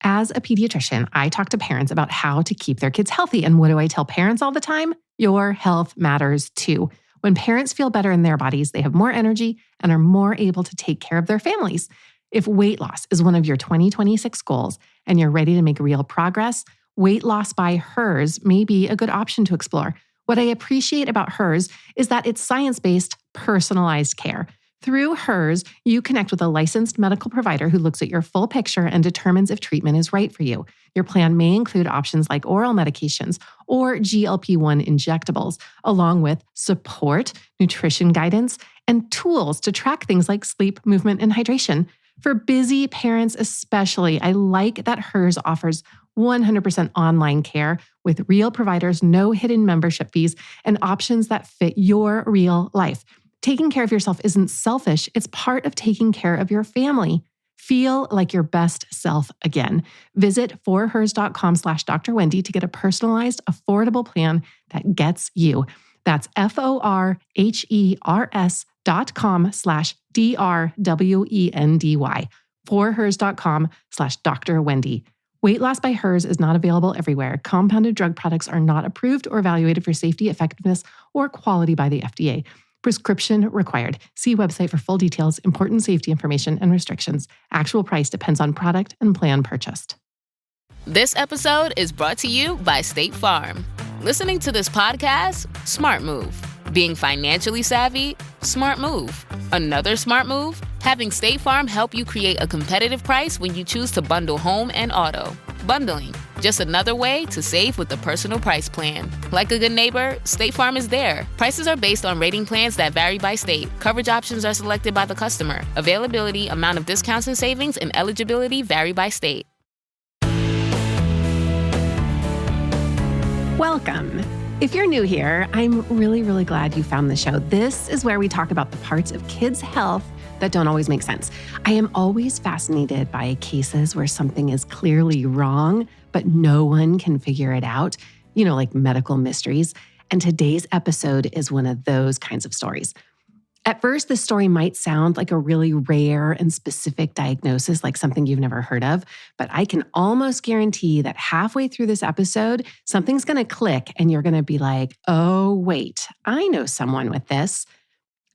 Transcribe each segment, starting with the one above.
As a pediatrician, I talk to parents about how to keep their kids healthy. And what do I tell parents all the time? Your health matters too. When parents feel better in their bodies, they have more energy and are more able to take care of their families. If weight loss is one of your 2026 goals and you're ready to make real progress, weight loss by Hers may be a good option to explore. What I appreciate about Hers is that it's science-based, personalized care. Through Hers, you connect with a licensed medical provider who looks at your full picture and determines if treatment is right for you. Your plan may include options like oral medications or GLP-1 injectables, along with support, nutrition guidance, and tools to track things like sleep, movement, and hydration. For busy parents especially, I like that Hers offers 100% online care with real providers, no hidden membership fees, and options that fit your real life. Taking care of yourself isn't selfish. It's part of taking care of your family. Feel like your best self again. Visit forhers.com/Dr. Wendy to get a personalized, affordable plan that gets you. That's forhers.com/DRWENDY. forhers.com/Dr. Wendy. Weight loss by Hers is not available everywhere. Compounded drug products are not approved or evaluated for safety, effectiveness, or quality by the FDA. Prescription required. See website for full details, important safety information, and restrictions. Actual price depends on product and plan purchased. This episode is brought to you by State Farm. Listening to this podcast? Smart move. Being financially savvy? Smart move. Another smart move? Having State Farm help you create a competitive price when you choose to bundle home and auto. Bundling, just another way to save with the personal price plan. Like a good neighbor, State Farm is there. Prices are based on rating plans that vary by state. Coverage options are selected by the customer. Availability, amount of discounts and savings, and eligibility vary by state. Welcome. If you're new here, I'm really glad you found the show. This is where we talk about the parts of kids' health that don't always make sense. I am always fascinated by cases where something is clearly wrong, but no one can figure it out, like medical mysteries. And today's episode is one of those kinds of stories. At first, this story might sound like a really rare and specific diagnosis, like something you've never heard of, but I can almost guarantee that halfway through this episode, something's going to click and you're going to be like, oh, wait, I know someone with this.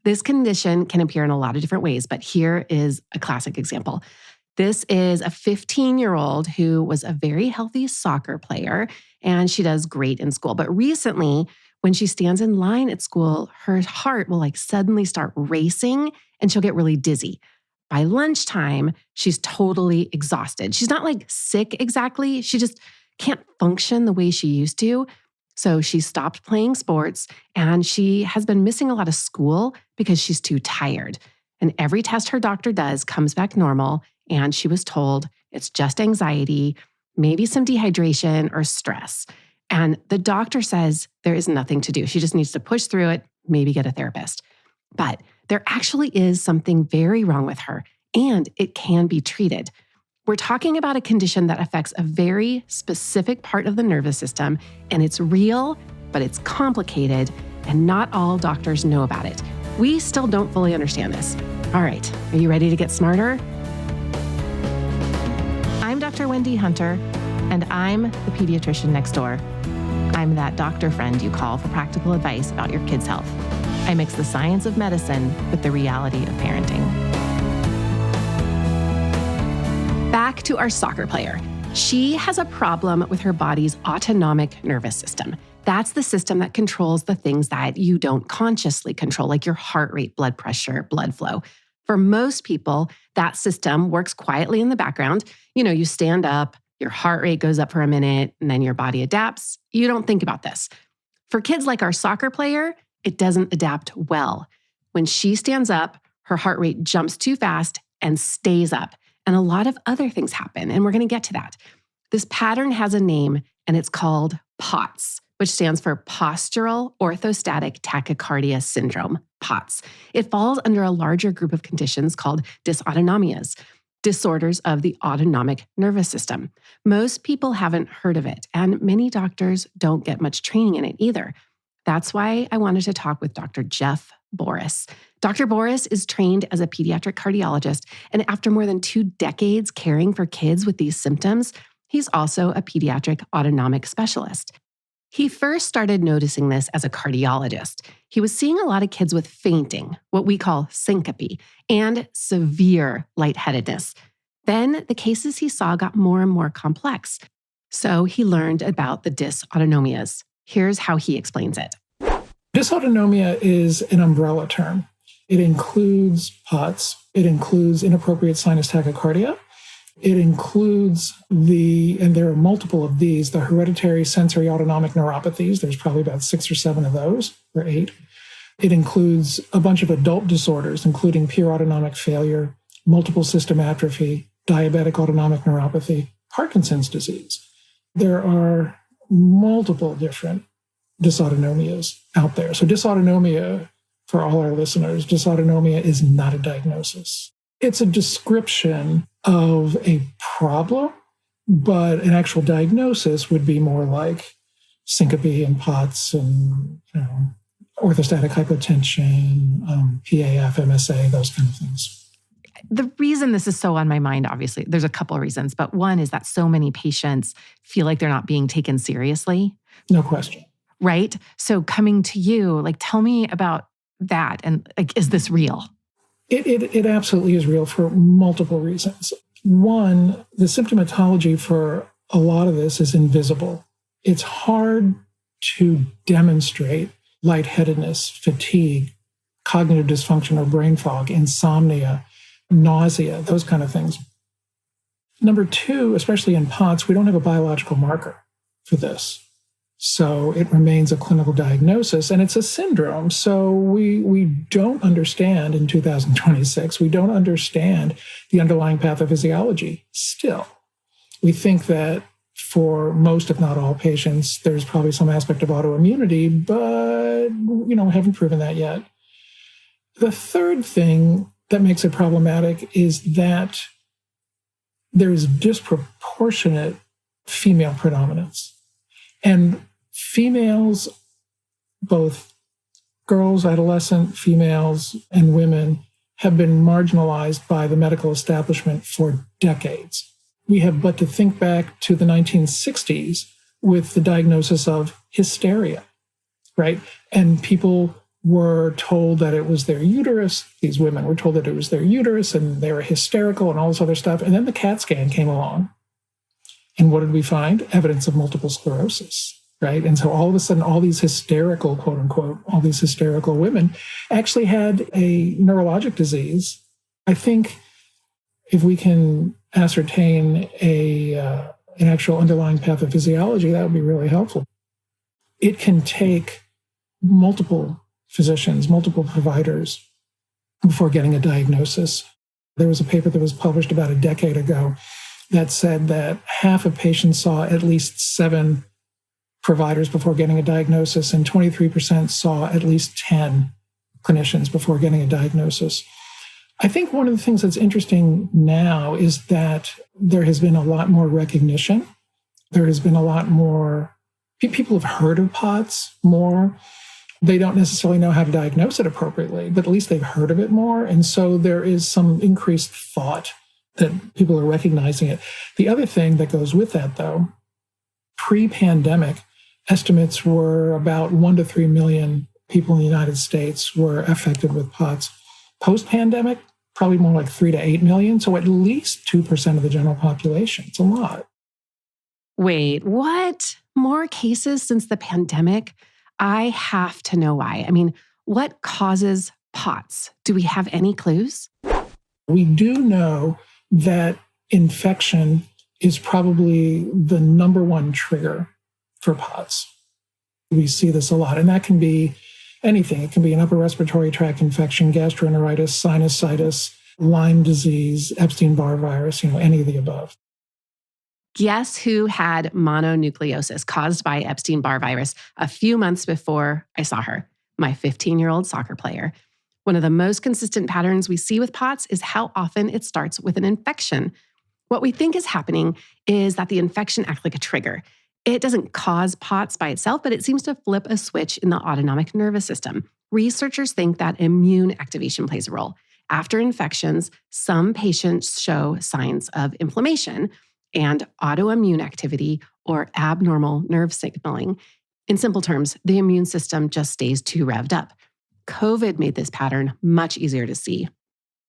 This condition can appear in a lot of different ways, but here is a classic example. This is a 15-year-old who was a very healthy soccer player, and she does great in school. But recently, when she stands in line at school, her heart will suddenly start racing and she'll get really dizzy. By lunchtime, she's totally exhausted. She's not sick exactly. She just can't function the way she used to. So she stopped playing sports and she has been missing a lot of school because she's too tired. And every test her doctor does comes back normal. And she was told it's just anxiety, maybe some dehydration or stress. And the doctor says there is nothing to do. She just needs to push through it, maybe get a therapist. But there actually is something very wrong with her, and it can be treated. We're talking about a condition that affects a very specific part of the nervous system, and it's real, but it's complicated, and not all doctors know about it. We still don't fully understand this. All right, are you ready to get smarter? I'm Dr. Wendy Hunter, and I'm the pediatrician next door. I'm that doctor friend you call for practical advice about your kids' health. I mix the science of medicine with the reality of parenting. Back to our soccer player. She has a problem with her body's autonomic nervous system. That's the system that controls the things that you don't consciously control, like your heart rate, blood pressure, blood flow. For most people, that system works quietly in the background. You stand up, your heart rate goes up for a minute, and then your body adapts. You don't think about this. For kids like our soccer player, it doesn't adapt well. When she stands up, her heart rate jumps too fast and stays up. And a lot of other things happen, and we're going to get to that. This pattern has a name, and it's called POTS, which stands for Postural Orthostatic Tachycardia Syndrome, POTS. It falls under a larger group of conditions called dysautonomias, disorders of the autonomic nervous system. Most people haven't heard of it, and many doctors don't get much training in it either. That's why I wanted to talk with Dr. Jeff Boris. Dr. Boris is trained as a pediatric cardiologist, and after more than 2 decades caring for kids with these symptoms, he's also a pediatric autonomic specialist. He first started noticing this as a cardiologist. He was seeing a lot of kids with fainting, what we call syncope, and severe lightheadedness. Then the cases he saw got more and more complex. So he learned about the dysautonomias. Here's how he explains it. Dysautonomia is an umbrella term. It includes POTS. It includes inappropriate sinus tachycardia. It includes and there are multiple of these, the hereditary sensory autonomic neuropathies. There's probably about 6 or 7 of those, or 8. It includes a bunch of adult disorders, including pure autonomic failure, multiple system atrophy, diabetic autonomic neuropathy, Parkinson's disease. There are multiple different dysautonomias out there. So dysautonomia, for all our listeners, dysautonomia is not a diagnosis. It's a description of a problem, but an actual diagnosis would be more like syncope and POTS and orthostatic hypotension, PAF, MSA, those kind of things. The reason this is so on my mind, obviously, there's a couple of reasons, but one is that so many patients feel like they're not being taken seriously. No question. Right? So coming to you, tell me about that. And is this real? It absolutely is real for multiple reasons. One, the symptomatology for a lot of this is invisible. It's hard to demonstrate lightheadedness, fatigue, cognitive dysfunction or brain fog, insomnia, nausea, those kind of things. Number 2, especially in POTS, we don't have a biological marker for this. So it remains a clinical diagnosis, and it's a syndrome. So we don't understand in 2026, we don't understand the underlying pathophysiology still. We think that for most, if not all patients, there's probably some aspect of autoimmunity, but haven't proven that yet. The third thing that makes it problematic is that there's disproportionate female predominance. And females, both girls, adolescent females, and women, have been marginalized by the medical establishment for decades. We have but to think back to the 1960s with the diagnosis of hysteria, right? And people were told that it was their uterus. These women were told that it was their uterus and they were hysterical and all this other stuff. And then the CAT scan came along. And what did we find? Evidence of multiple sclerosis, right? And so all of a sudden, all these hysterical, quote unquote, all these hysterical women actually had a neurologic disease. I think if we can ascertain an actual underlying pathophysiology, that would be really helpful. It can take multiple physicians, multiple providers before getting a diagnosis. There was a paper that was published about a decade ago that said that half of patients saw at least 7 providers before getting a diagnosis, and 23% saw at least 10 clinicians before getting a diagnosis. I think one of the things that's interesting now is that there has been a lot more recognition. There has been a lot more, people have heard of POTS more. They don't necessarily know how to diagnose it appropriately, but at least they've heard of it more. And so there is some increased thought that people are recognizing it. The other thing that goes with that, though, pre-pandemic, estimates were about 1 to 3 million people in the United States were affected with POTS. Post-pandemic, probably more like 3 to 8 million, so at least 2% of the general population. It's a lot. Wait, what? More cases since the pandemic? I have to know why. I mean, what causes POTS? Do we have any clues? We do know that infection is probably the number one trigger for POTS. We see this a lot, and that can be anything. It can be an upper respiratory tract infection, gastroenteritis, sinusitis, Lyme disease, Epstein-Barr virus, any of the above. Guess who had mononucleosis caused by Epstein-Barr virus a few months before I saw her? My 15-year-old soccer player. One of the most consistent patterns we see with POTS is how often it starts with an infection. What we think is happening is that the infection acts like a trigger. It doesn't cause POTS by itself, but it seems to flip a switch in the autonomic nervous system. researchers think that immune activation plays a role. After infections, some patients show signs of inflammation and autoimmune activity or abnormal nerve signaling. In simple terms, the immune system just stays too revved up. COVID made this pattern much easier to see.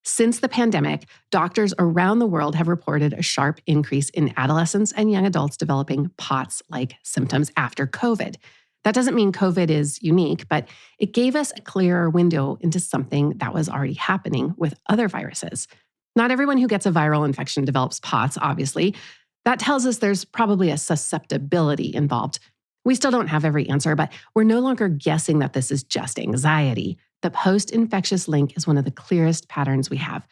Since the pandemic, doctors around the world have reported a sharp increase in adolescents and young adults developing POTS-like symptoms after COVID. That doesn't mean COVID is unique, but it gave us a clearer window into something that was already happening with other viruses. Not everyone who gets a viral infection develops POTS, obviously. That tells us there's probably a susceptibility involved. We still don't have every answer, but we're no longer guessing that this is just anxiety. The post-infectious link is one of the clearest patterns we have.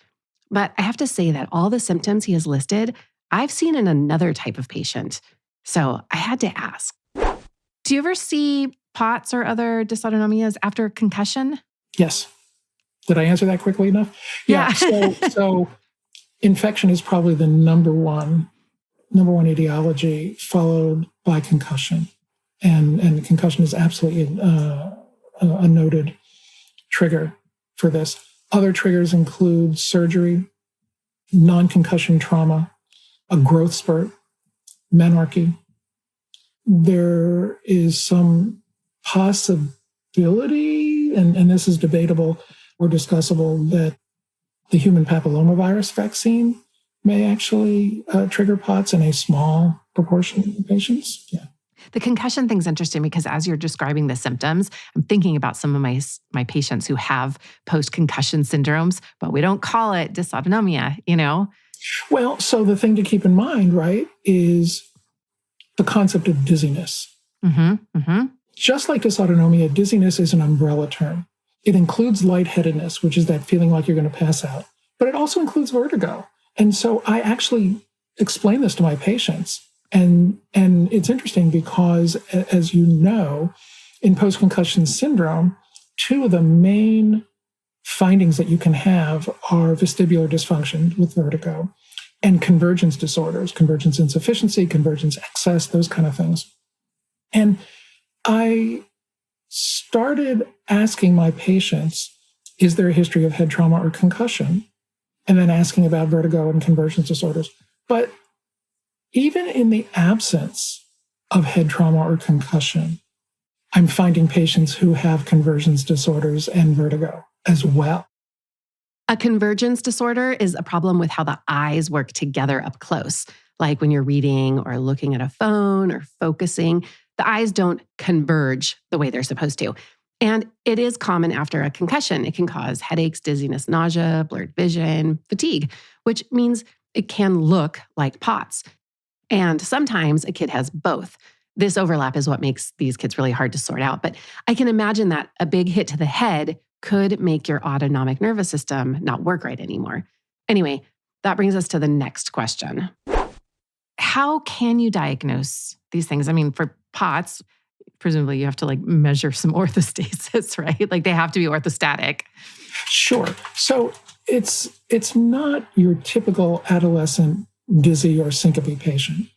But I have to say that all the symptoms he has listed, I've seen in another type of patient. So I had to ask. Do you ever see POTS or other dysautonomias after concussion? Yes. Did I answer that quickly enough? Yeah. So infection is probably the number one etiology, followed by concussion. And concussion is absolutely a noted trigger for this. Other triggers include surgery, non-concussion trauma, a growth spurt, menarche. There is some possibility, and this is debatable or discussable, that the human papillomavirus vaccine may actually trigger POTS in a small proportion of patients. Yeah. The concussion thing's interesting because as you're describing the symptoms, I'm thinking about some of my patients who have post-concussion syndromes, but we don't call it dysautonomia, you know? Well, so the thing to keep in mind, right, is the concept of dizziness. Just like dysautonomia, dizziness is an umbrella term. It includes lightheadedness, which is that feeling like you're going to pass out, but it also includes vertigo. And so I actually explain this to my patients. And it's interesting because, as you know, in post-concussion syndrome, two of the main findings that you can have are vestibular dysfunction with vertigo and convergence disorders, convergence insufficiency, convergence excess, those kind of things. And I started asking my patients, is there a history of head trauma or concussion? And then asking about vertigo and convergence disorders. But even in the absence of head trauma or concussion, I'm finding patients who have convergence disorders and vertigo as well. A convergence disorder is a problem with how the eyes work together up close. Like when you're reading or looking at a phone or focusing, the eyes don't converge the way they're supposed to. And it is common after a concussion. It can cause headaches, dizziness, nausea, blurred vision, fatigue, which means it can look like POTS. And sometimes a kid has both. This overlap is what makes these kids really hard to sort out. But I can imagine that a big hit to the head could make your autonomic nervous system not work right anymore. Anyway, that brings us to the next question. How can you diagnose these things? I mean, for POTS, presumably you have to measure some orthostasis, right? Like they have to be orthostatic. Sure. So it's not your typical adolescent dizzy or syncope patient.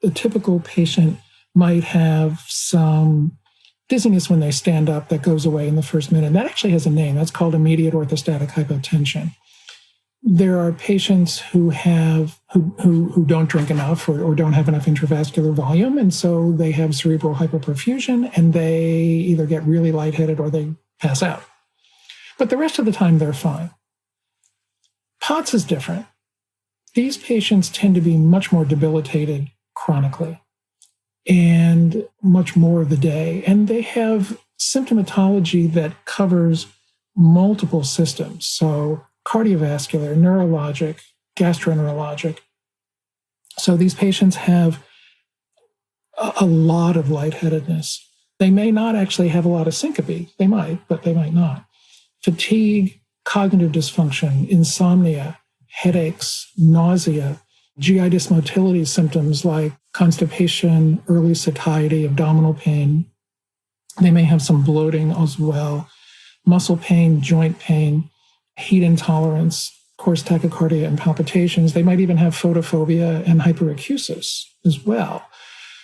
The typical patient might have some dizziness when they stand up that goes away in the first minute. That actually has a name. That's called immediate orthostatic hypotension. There are patients who don't drink enough or don't have enough intravascular volume, and so they have cerebral hypoperfusion, and they either get really lightheaded or they pass out. But the rest of the time, they're fine. POTS is different. These patients tend to be much more debilitated chronically and much more of the day. And they have symptomatology that covers multiple systems. So cardiovascular, neurologic, gastroenterologic. So these patients have a lot of lightheadedness. They may not actually have a lot of syncope. They might, but they might not. Fatigue, cognitive dysfunction, insomnia, headaches, nausea, GI dysmotility symptoms like constipation, early satiety, abdominal pain. They may have some bloating as well, muscle pain, joint pain, heat intolerance, of course, tachycardia and palpitations. They might even have photophobia and hyperacusis as well.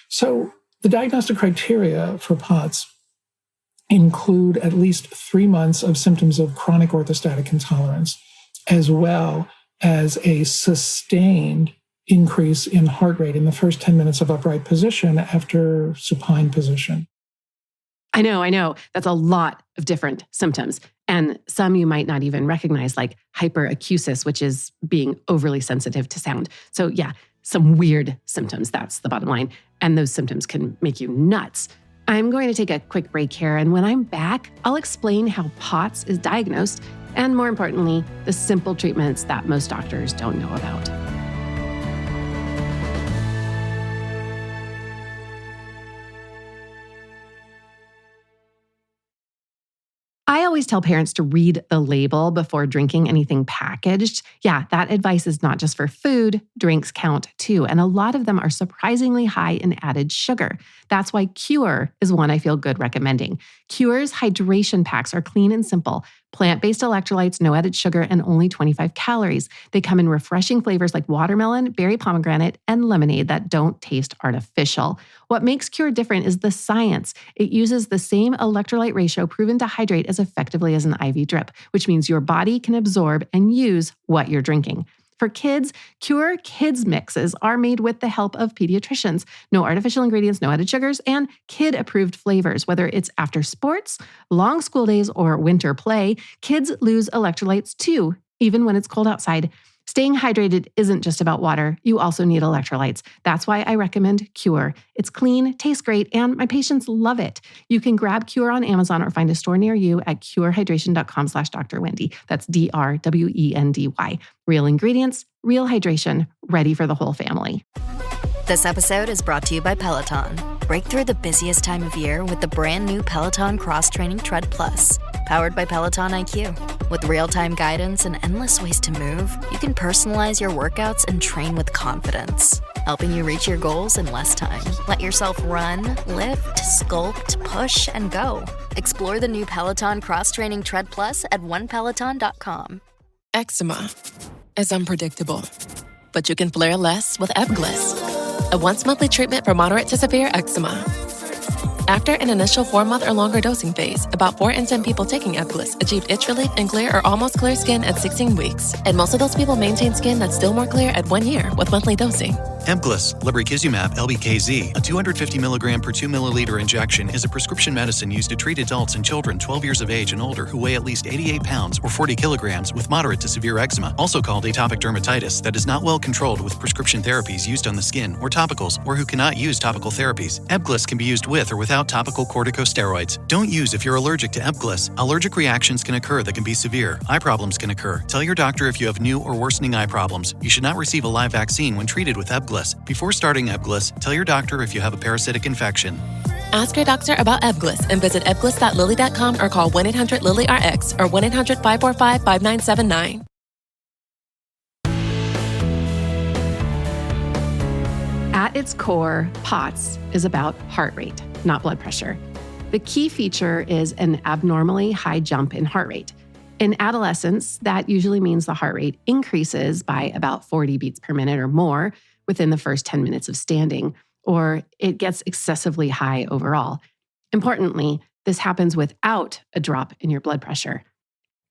So the diagnostic criteria for POTS include at least 3 months of symptoms of chronic orthostatic intolerance, as well as a sustained increase in heart rate in the first 10 minutes of upright position after supine position. I know. That's a lot of different symptoms. And some you might not even recognize, like hyperacusis, which is being overly sensitive to sound. So yeah, some weird symptoms. That's the bottom line. And those symptoms can make you nuts. I'm going to take a quick break here. And when I'm back, I'll explain how POTS is diagnosed and, more importantly, the simple treatments that most doctors don't know about. I always tell parents to read the label before drinking anything packaged. Yeah, that advice is not just for food. Drinks count too. And a lot of them are surprisingly high in added sugar. That's why Cure is one I feel good recommending. Cure's hydration packs are clean and simple. Plant-based electrolytes, no added sugar, and only 25 calories. They come in refreshing flavors like watermelon, berry pomegranate, and lemonade that don't taste artificial. What makes Cure different is the science. It uses the same electrolyte ratio proven to hydrate as effectively as an IV drip, which means your body can absorb and use what you're drinking. For kids, Cure Kids mixes are made with the help of pediatricians. No artificial ingredients, no added sugars, and kid-approved flavors. Whether it's after sports, long school days, or winter play, kids lose electrolytes too, even when it's cold outside. Staying hydrated isn't just about water. You also need electrolytes. That's why I recommend Cure. It's clean, tastes great, and my patients love it. You can grab Cure on Amazon or find a store near you at curehydration.com/Dr. Wendy. That's DRWENDY. Real ingredients, real hydration, ready for the whole family. This episode is brought to you by Peloton. Break through the busiest time of year with the brand new Peloton Cross Training Tread Plus, powered by Peloton IQ. With real-time guidance and endless ways to move, you can personalize your workouts and train with confidence, helping you reach your goals in less time. Let yourself run, lift, sculpt, push, and go. Explore the new Peloton Cross Training Tread Plus at onepeloton.com. Eczema is unpredictable, but you can flare less with Ebglyss, a once-monthly treatment for moderate to severe eczema. After an initial 4-month or longer dosing phase, about 4 in 10 people taking Ebglyss achieved itch relief and clear or almost clear skin at 16 weeks. And most of those people maintain skin that's still more clear at 1 year with monthly dosing. Ebglyss, lebrikizumab LBKZ, a 250 milligram per 2 milliliter injection, is a prescription medicine used to treat adults and children 12 years of age and older who weigh at least 88 pounds or 40 kilograms with moderate to severe eczema, also called atopic dermatitis, that is not well controlled with prescription therapies used on the skin or topicals, or who cannot use topical therapies. Ebglyss can be used with or without topical corticosteroids. Don't use if you're allergic to Ebglyss. Allergic reactions can occur that can be severe. Eye problems can occur. Tell your doctor if you have new or worsening eye problems. You should not receive a live vaccine when treated with Ebglyss. Before starting Ebglyss, tell your doctor if you have a parasitic infection. Ask your doctor about Ebglyss and visit ebglyss.lilly.com or call 1-800-LILY-RX or 1-800-545-5979. At its core, POTS is about heart rate, not blood pressure. The key feature is an abnormally high jump in heart rate. In adolescence, that usually means the heart rate increases by about 40 beats per minute or more within the first 10 minutes of standing, or it gets excessively high overall. Importantly, this happens without a drop in your blood pressure.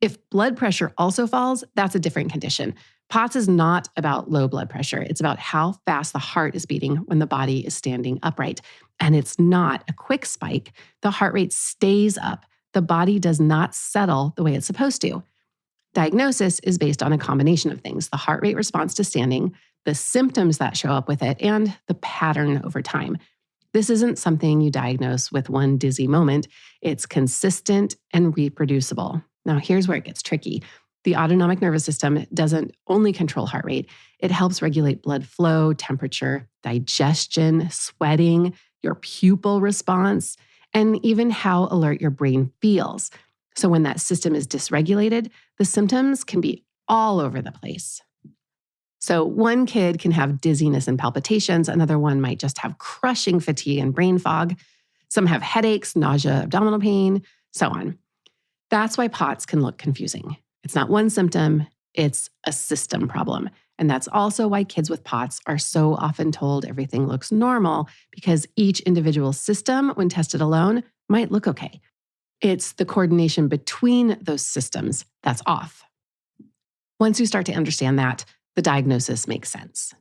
If blood pressure also falls, that's a different condition. POTS is not about low blood pressure. It's about how fast the heart is beating when the body is standing upright. And it's not a quick spike. The heart rate stays up. The body does not settle the way it's supposed to. Diagnosis is based on a combination of things: the heart rate response to standing, the symptoms that show up with it, and the pattern over time. This isn't something you diagnose with one dizzy moment. It's consistent and reproducible. Now, here's where it gets tricky. The autonomic nervous system doesn't only control heart rate. It helps regulate blood flow, temperature, digestion, sweating, your pupil response, and even how alert your brain feels. So when that system is dysregulated, the symptoms can be all over the place. So one kid can have dizziness and palpitations. Another one might just have crushing fatigue and brain fog. Some have headaches, nausea, abdominal pain, so on. That's why POTS can look confusing. It's not one symptom, it's a system problem. And that's also why kids with POTS are so often told everything looks normal, because each individual system, when tested alone, might look okay. It's the coordination between those systems that's off. Once you start to understand that, the diagnosis makes sense.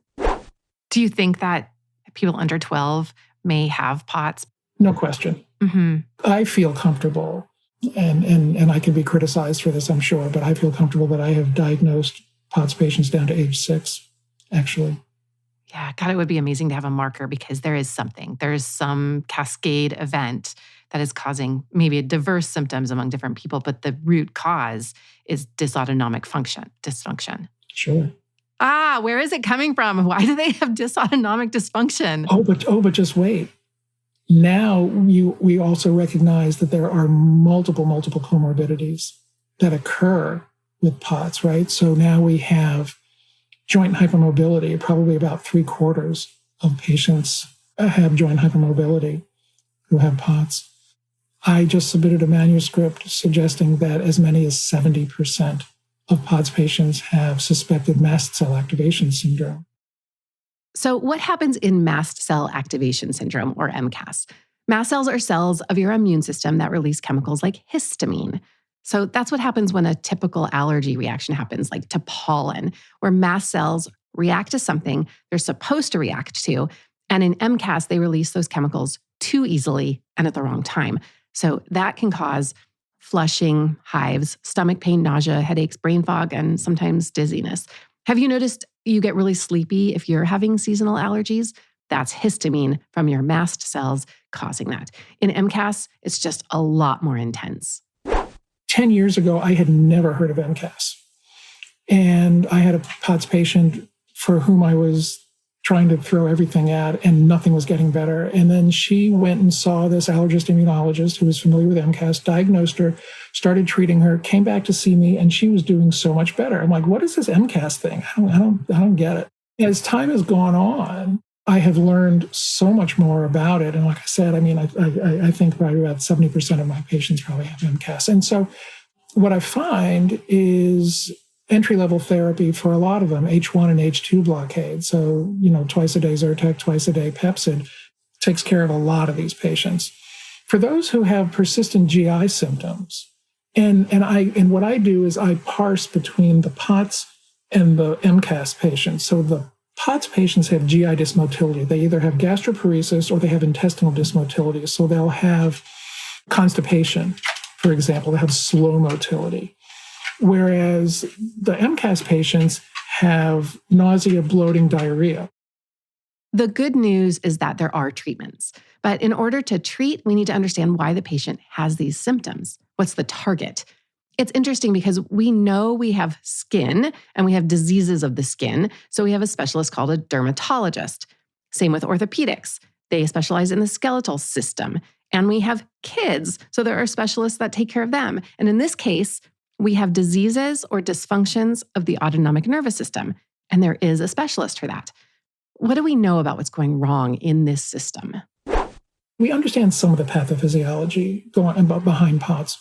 Do you think that people under 12 may have POTS? No question. Mm-hmm. I feel comfortable, and I can be criticized for this, I'm sure, but I feel comfortable that I have diagnosed POTS patients down to age 6, actually. Yeah, God, it would be amazing to have a marker because there is something. There is some cascade event that is causing maybe diverse symptoms among different people, but the root cause is dysautonomic dysfunction. Sure. Where is it coming from? Why do they have dysautonomic dysfunction? But just wait. Now we also recognize that there are multiple comorbidities that occur with POTS, right? So now we have joint hypermobility. Probably about 3/4 of patients have joint hypermobility who have POTS. I just submitted a manuscript suggesting that as many as 70% of POTS patients have suspected mast cell activation syndrome. So what happens in mast cell activation syndrome, or MCAS? Mast cells are cells of your immune system that release chemicals like histamine. So that's what happens when a typical allergy reaction happens, like to pollen, where mast cells react to something they're supposed to react to. And in MCAS, they release those chemicals too easily and at the wrong time. So that can cause flushing, hives, stomach pain, nausea, headaches, brain fog, and sometimes dizziness. Have you noticed you get really sleepy if you're having seasonal allergies? That's histamine from your mast cells causing that. In MCAS, it's just a lot more intense. 10 years ago, I had never heard of MCAS. And I had a POTS patient for whom I was trying to throw everything at, and nothing was getting better. And then she went and saw this allergist immunologist who was familiar with MCAS, diagnosed her, started treating her, came back to see me, and she was doing so much better. I'm like, what is this MCAS thing? I don't get it. As time has gone on, I have learned so much more about it. And like I said, I mean, I think probably about 70% of my patients probably have MCAS. And so what I find is entry-level therapy for a lot of them, H1 and H2 blockade. So, twice a day Zyrtec, twice a day Pepcid takes care of a lot of these patients. For those who have persistent GI symptoms, and what I do is I parse between the POTS and the MCAS patients. So the POTS patients have GI dysmotility. They either have gastroparesis or they have intestinal dysmotility. So they'll have constipation, for example. They have slow motility. Whereas the MCAS patients have nausea, bloating, diarrhea. The good news is that there are treatments. But in order to treat, we need to understand why the patient has these symptoms. What's the target? It's interesting because we know we have skin and we have diseases of the skin. So we have a specialist called a dermatologist. Same with orthopedics. They specialize in the skeletal system. And we have kids. So there are specialists that take care of them. And in this case, we have diseases or dysfunctions of the autonomic nervous system. And there is a specialist for that. What do we know about what's going wrong in this system? We understand some of the pathophysiology behind POTS.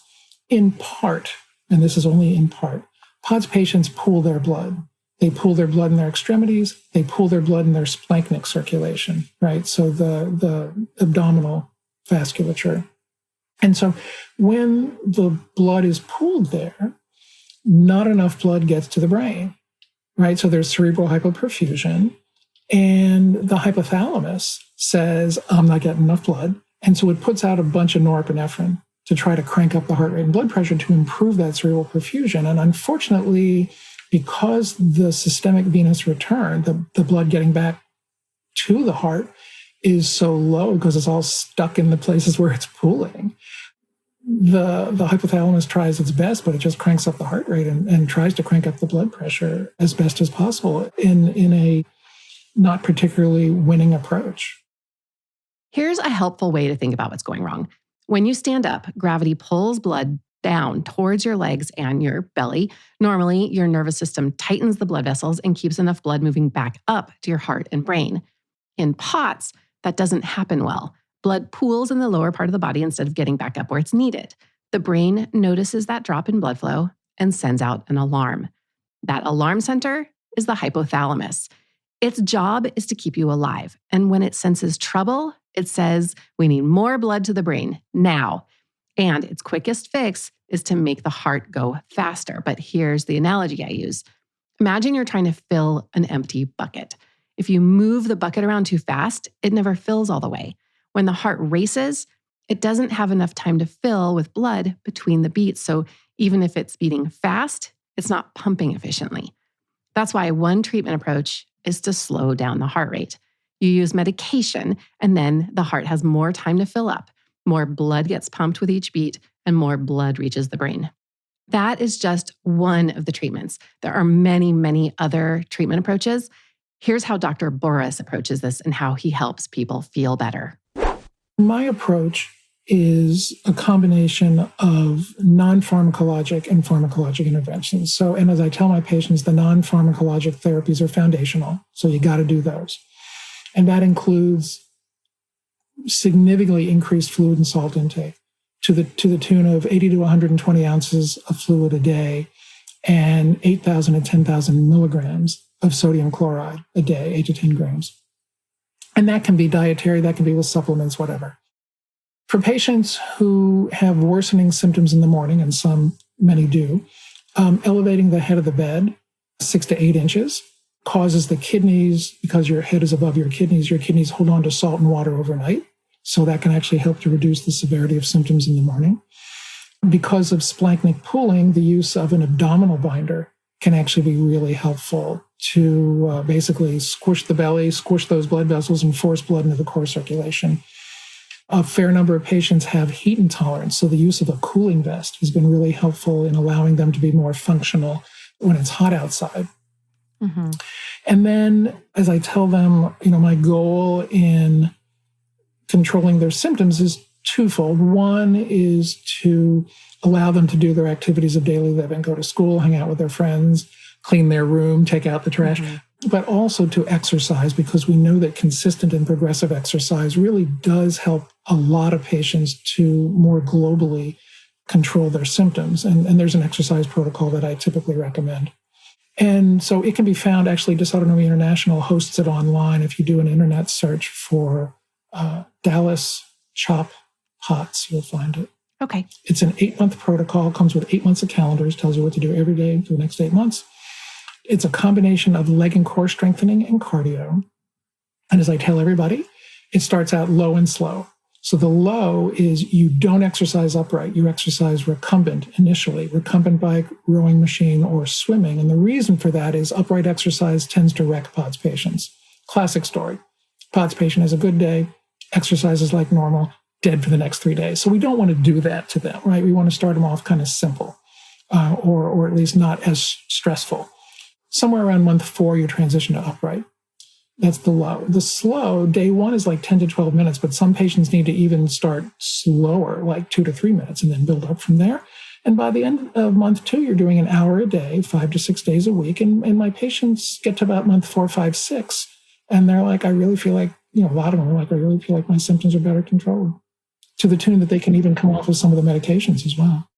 In part, and this is only in part, POTS patients pool their blood. They pool their blood in their extremities. They pool their blood in their splanchnic circulation, right? So the abdominal vasculature. And so when the blood is pooled there, not enough blood gets to the brain, right? So there's cerebral hypoperfusion, and the hypothalamus says, I'm not getting enough blood. And so it puts out a bunch of norepinephrine to try to crank up the heart rate and blood pressure to improve that cerebral perfusion. And unfortunately, because the systemic venous return, the blood getting back to the heart, is so low because it's all stuck in the places where it's pooling, the hypothalamus tries its best, but it just cranks up the heart rate and tries to crank up the blood pressure as best as possible in a not particularly winning approach. Here's a helpful way to think about what's going wrong. When you stand up, gravity pulls blood down towards your legs and your belly. Normally, your nervous system tightens the blood vessels and keeps enough blood moving back up to your heart and brain. In POTS, that doesn't happen well. Blood pools in the lower part of the body instead of getting back up where it's needed. The brain notices that drop in blood flow and sends out an alarm. That alarm center is the hypothalamus. Its job is to keep you alive. And when it senses trouble, it says, we need more blood to the brain now. And its quickest fix is to make the heart go faster. But here's the analogy I use. Imagine you're trying to fill an empty bucket. If you move the bucket around too fast, it never fills all the way. When the heart races, it doesn't have enough time to fill with blood between the beats. So even if it's beating fast, it's not pumping efficiently. That's why one treatment approach is to slow down the heart rate. You use medication, and then the heart has more time to fill up. More blood gets pumped with each beat, and more blood reaches the brain. That is just one of the treatments. There are many, many other treatment approaches. Here's how Dr. Boris approaches this and how he helps people feel better. My approach is a combination of non-pharmacologic and pharmacologic interventions. And as I tell my patients, the non-pharmacologic therapies are foundational. So you got to do those. And that includes significantly increased fluid and salt intake to the tune of 80 to 120 ounces of fluid a day and 8,000 to 10,000 milligrams of sodium chloride a day, 8 to 10 grams. And that can be dietary, that can be with supplements, whatever. For patients who have worsening symptoms in the morning, and many do, elevating the head of the bed 6 to 8 inches causes the kidneys, because your head is above your kidneys hold on to salt and water overnight. So that can actually help to reduce the severity of symptoms in the morning. Because of splanchnic pooling, the use of an abdominal binder can actually be really helpful to basically squish the belly, squish those blood vessels, and force blood into the core circulation. A fair number of patients have heat intolerance, so the use of a cooling vest has been really helpful in allowing them to be more functional when it's hot outside. Mm-hmm. And then, as I tell them, my goal in controlling their symptoms is twofold. One is to allow them to do their activities of daily living, go to school, hang out with their friends, clean their room, take out the trash, but also to exercise, because we know that consistent and progressive exercise really does help a lot of patients to more globally control their symptoms. And there's an exercise protocol that I typically recommend. And so it can be found, actually, Dysautonomia International hosts it online. If you do an internet search for Dallas CHOP POTS, you'll find it. Okay. It's an 8-month protocol, comes with 8 months of calendars, tells you what to do every day for the next 8 months. It's a combination of leg and core strengthening and cardio. And as I tell everybody, it starts out low and slow. So the low is you don't exercise upright. You exercise recumbent initially, recumbent bike, rowing machine, or swimming. And the reason for that is upright exercise tends to wreck POTS patients. Classic story. POTS patient has a good day, exercises like normal, dead for the next 3 days. So we don't want to do that to them, right? We want to start them off kind of simple, or at least not as stressful. Somewhere around month 4, you transition to upright. That's the low. The slow, day 1 is like 10 to 12 minutes, but some patients need to even start slower, like 2 to 3 minutes, and then build up from there. And by the end of month 2, you're doing an hour a day, 5 to 6 days a week. And my patients get to about month 4, 5, 6, and they're like, I really feel like, a lot of them are like, I really feel like my symptoms are better controlled, to the tune that they can even come off of some of the medications as well.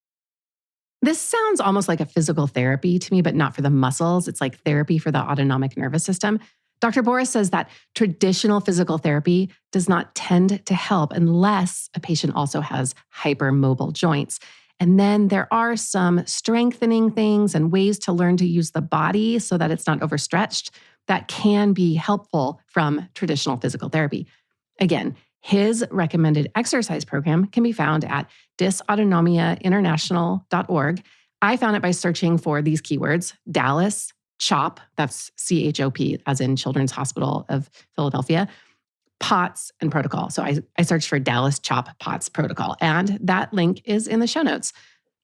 This sounds almost like a physical therapy to me, but not for the muscles. It's like therapy for the autonomic nervous system. Dr. Boris says that traditional physical therapy does not tend to help unless a patient also has hypermobile joints. And then there are some strengthening things and ways to learn to use the body so that it's not overstretched that can be helpful from traditional physical therapy. Again, his recommended exercise program can be found at dysautonomiainternational.org. I found it by searching for these keywords: Dallas, CHOP, that's CHOP, as in Children's Hospital of Philadelphia, POTS, and protocol. So I searched for Dallas CHOP POTS protocol, and that link is in the show notes.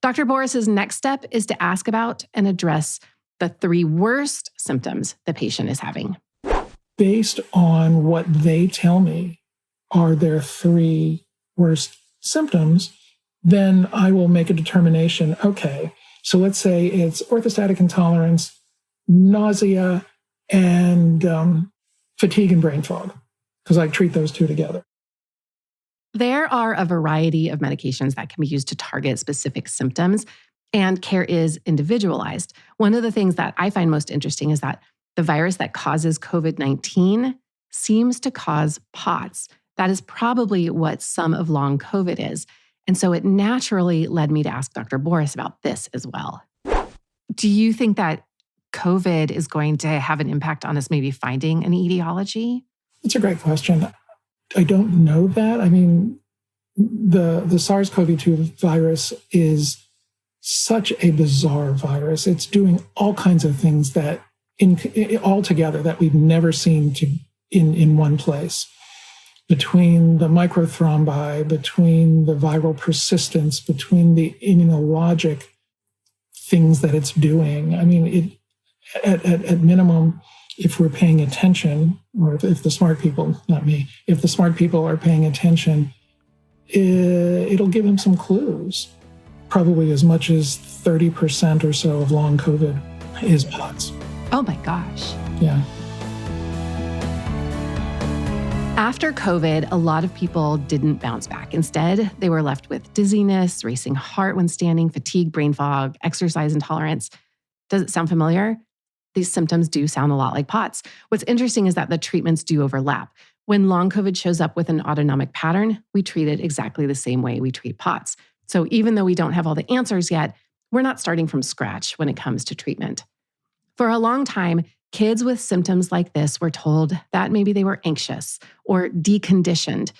Dr. Boris's next step is to ask about and address the 3 worst symptoms the patient is having. Based on what they tell me are their 3 worst symptoms, then I will make a determination. Okay, so let's say it's orthostatic intolerance, nausea, and fatigue and brain fog, because I treat those 2 together. There are a variety of medications that can be used to target specific symptoms, and care is individualized. One of the things that I find most interesting is that the virus that causes COVID-19 seems to cause POTS. That is probably what some of long COVID is. And so it naturally led me to ask Dr. Boris about this as well. Do you think that COVID is going to have an impact on us maybe finding an etiology? It's a great question. I don't know that. I mean, the SARS-CoV-2 virus is such a bizarre virus. It's doing all kinds of things that all together that we've never seen in one place. Between the microthrombi, between the viral persistence, between the immunologic things that it's doing. I mean, at minimum, if we're paying attention, or if the smart people, not me, if the smart people are paying attention, it'll give them some clues. Probably as much as 30% or so of long COVID is POTS. Oh my gosh. Yeah. After COVID, a lot of people didn't bounce back. Instead, they were left with dizziness, racing heart when standing, fatigue, brain fog, exercise intolerance. Does it sound familiar? These symptoms do sound a lot like POTS. What's interesting is that the treatments do overlap. When long COVID shows up with an autonomic pattern, we treat it exactly the same way we treat POTS. So even though we don't have all the answers yet, we're not starting from scratch when it comes to treatment. For a long time, kids with symptoms like this were told that maybe they were anxious or deconditioned.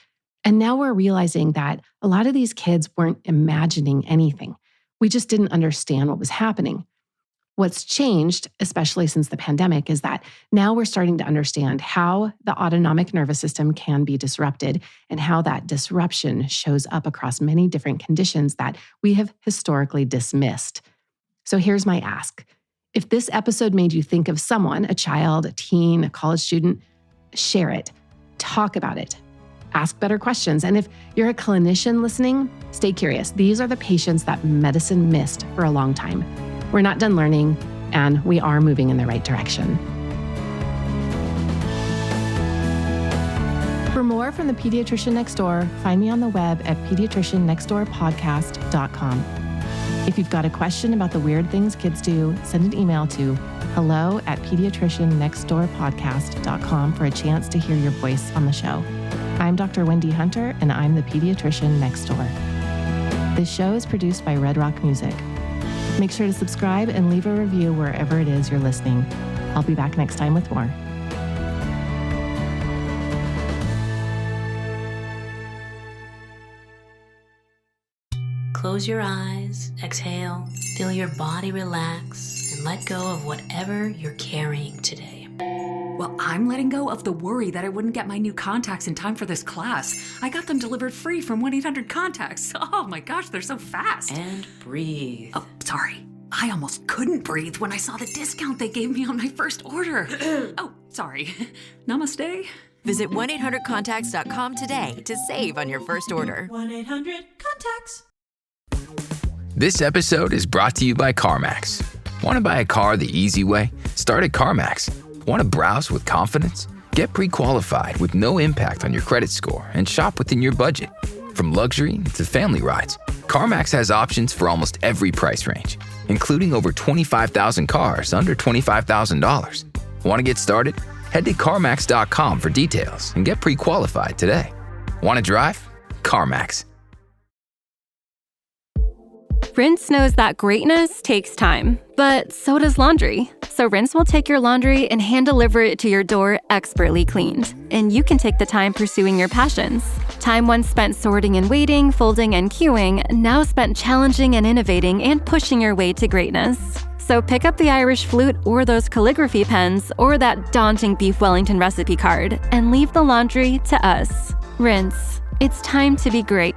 And now we're realizing that a lot of these kids weren't imagining anything. We just didn't understand what was happening. What's changed, especially since the pandemic, is that now we're starting to understand how the autonomic nervous system can be disrupted and how that disruption shows up across many different conditions that we have historically dismissed. So here's my ask. If this episode made you think of someone, a child, a teen, a college student, share it, talk about it, ask better questions. And if you're a clinician listening, stay curious. These are the patients that medicine missed for a long time. We're not done learning, and we are moving in the right direction. For more from the Pediatrician Next Door, find me on the web at pediatriciannextdoorpodcast.com. If you've got a question about the weird things kids do, send an email to hello@pediatriciannextdoorpodcast.com for a chance to hear your voice on the show. I'm Dr. Wendy Hunter, and I'm the Pediatrician Next Door. This show is produced by Red Rock Music. Make sure to subscribe and leave a review wherever it is you're listening. I'll be back next time with more. Close your eyes, exhale, feel your body relax, and let go of whatever you're carrying today. Well, I'm letting go of the worry that I wouldn't get my new contacts in time for this class. I got them delivered free from 1-800-CONTACTS. Oh my gosh, they're so fast. And breathe. Oh, sorry. I almost couldn't breathe when I saw the discount they gave me on my first order. Oh, sorry. Namaste. Visit 1-800-CONTACTS.com today to save on your first order. 1-800-CONTACTS. This episode is brought to you by CarMax. Want to buy a car the easy way? Start at CarMax. Want to browse with confidence? Get pre-qualified with no impact on your credit score and shop within your budget. From luxury to family rides, CarMax has options for almost every price range, including over 25,000 cars under $25,000. Want to get started? Head to CarMax.com for details and get pre-qualified today. Want to drive? CarMax. Rinse knows that greatness takes time, but so does laundry. So Rinse will take your laundry and hand deliver it to your door expertly cleaned. And you can take the time pursuing your passions. Time once spent sorting and waiting, folding and queuing, now spent challenging and innovating and pushing your way to greatness. So pick up the Irish flute or those calligraphy pens or that daunting beef Wellington recipe card and leave the laundry to us. Rinse. It's time to be great.